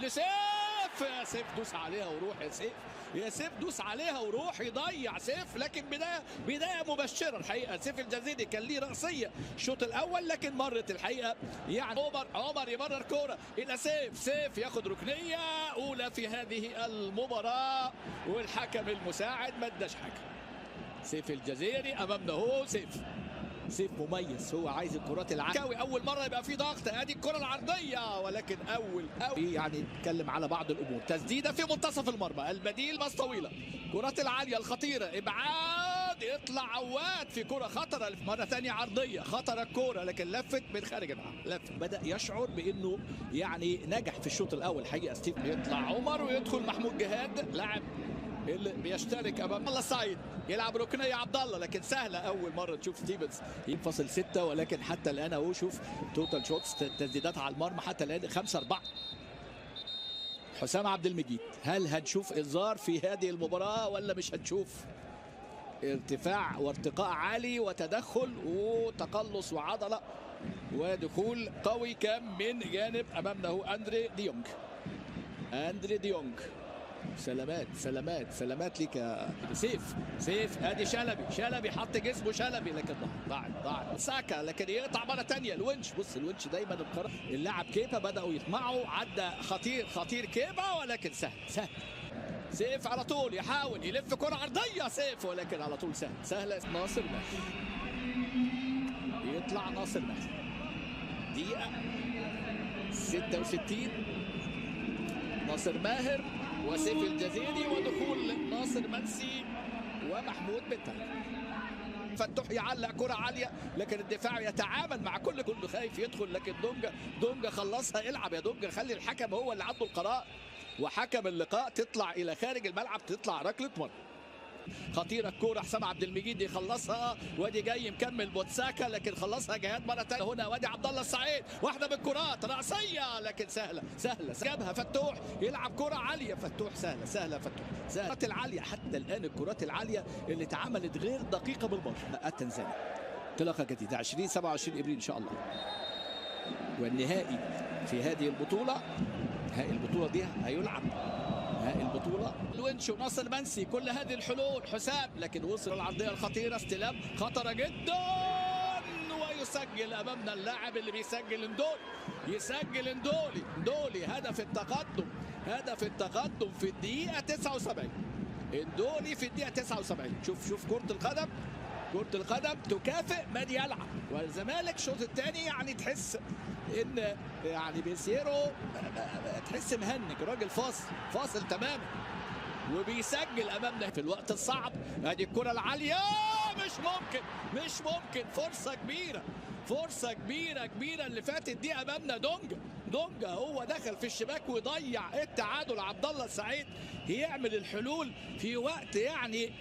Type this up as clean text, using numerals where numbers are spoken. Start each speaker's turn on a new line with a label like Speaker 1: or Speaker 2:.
Speaker 1: لسيف. يا سيف دوس عليها وروح يا سيف، يا سيف دوس عليها وروح يضيع سيف. لكن بدايه مبشره الحقيقه. سيف الجزيري كان ليه راسيه الشوط الاول لكن مرت الحقيقه. يعني عمر يمرر كوره الى سيف ياخد ركنيه اولى في هذه المباراه والحكم المساعد ما اداش حاجه. سيف الجزيري امامنا اهو. سيف مميز، هو عايز الكرات العاليه. اول مره يبقى في ضغط. ادي الكره العرضيه ولكن اول يعني نتكلم على بعض الامور. تسديده في منتصف المرمى، البديل باص طويله، كرات العاليه الخطيره، ابعاد، يطلع عواد في كره خطره مره ثانيه عرضيه خطره الكوره لكن لفت من خارج الملعب. لفت بدا يشعر بانه يعني نجح في الشوط الاول حقيقه. ستيف يطلع عمر ويدخل محمود جهاد لاعب اللي بيشترك امام الله السعيد، يلعب ركنيه عبد الله لكن سهله. اول مره تشوف ستيفنز ينفصل 6 ولكن حتى الان اهو شوف توتال شوتس تسديدات على المرمى حتى الان 5-4. حسام عبد المجيد، هل هنشوف انذار في هذه المباراه ولا مش هنشوف؟ ارتفاع وارتقاء عالي وتدخل وتقلص وعضله ودخول قوي كان من جانب امامنا هو اندري ديونج. سلامات ليك يا سيف. ادي شلبي حط جسمه شلبي لكن ضاعت ساكا لكن يقطع مره ثانيه. الونش، بص الونش دايما القرار. اللاعب كيبا بداوا يطمعوا، عدى خطير كيبا ولكن سهل. سيف على طول يحاول يلف كره عرضيه سيف ولكن على طول سهله. ناصر ماهر يطلع، ناصر ماهر دقيقه 66. ناصر ماهر وسيف الجزيري ودخول ناصر منسي ومحمود بالتالي. فتوح يعلق كرة عالية لكن الدفاع يتعامل مع كله خايف يدخل لكن دونجا خلصها. العب يا دونجا، خلي الحكم هو اللي عنده القرار وحكم اللقاء. تطلع إلى خارج الملعب، تطلع ركلة مرمى خطيره الكوره. حسام عبد المجيد يخلصها وادي جاي مكمل بوتساكا لكن خلصها جهاد مره ثانيه. هنا وادي عبد الله السعيد، واحده من الكرات راسيه لكن سهله جابها فتوح، يلعب كره عاليه فتوح. سهله فتوح. الكرات العاليه حتى الان، الكرات العاليه اللي اتعملت غير دقيقه بالمره. التنزاني انطلاقه جديده 27 ابريل ان شاء الله. والنهائي في هذه البطوله، نهائي البطوله دي هيلعب نهائي البطوله. الونش وناصر منسي، كل هذه الحلول. حسام لكن وصل العرضيه الخطيره، استلام خطره جدا ويسجل امامنا اللاعب اللي بيسجل يسجل اندولي. هدف التقدم في الدقيقه 79. اندولي في الدقيقه 79. شوف كره القدم تكافئ من يلعب. والزمالك الشوط الثاني يعني تحس ان يعني بيسيرو تحس مهنج، راجل فاصل تماما وبيسجل امامنا في الوقت الصعب. ادي الكره العاليه، مش ممكن. فرصه كبيره اللي فاتت دي امامنا. دونجا هو دخل في الشباك ويضيع التعادل. عبد الله السعيد يعمل الحلول في وقت يعني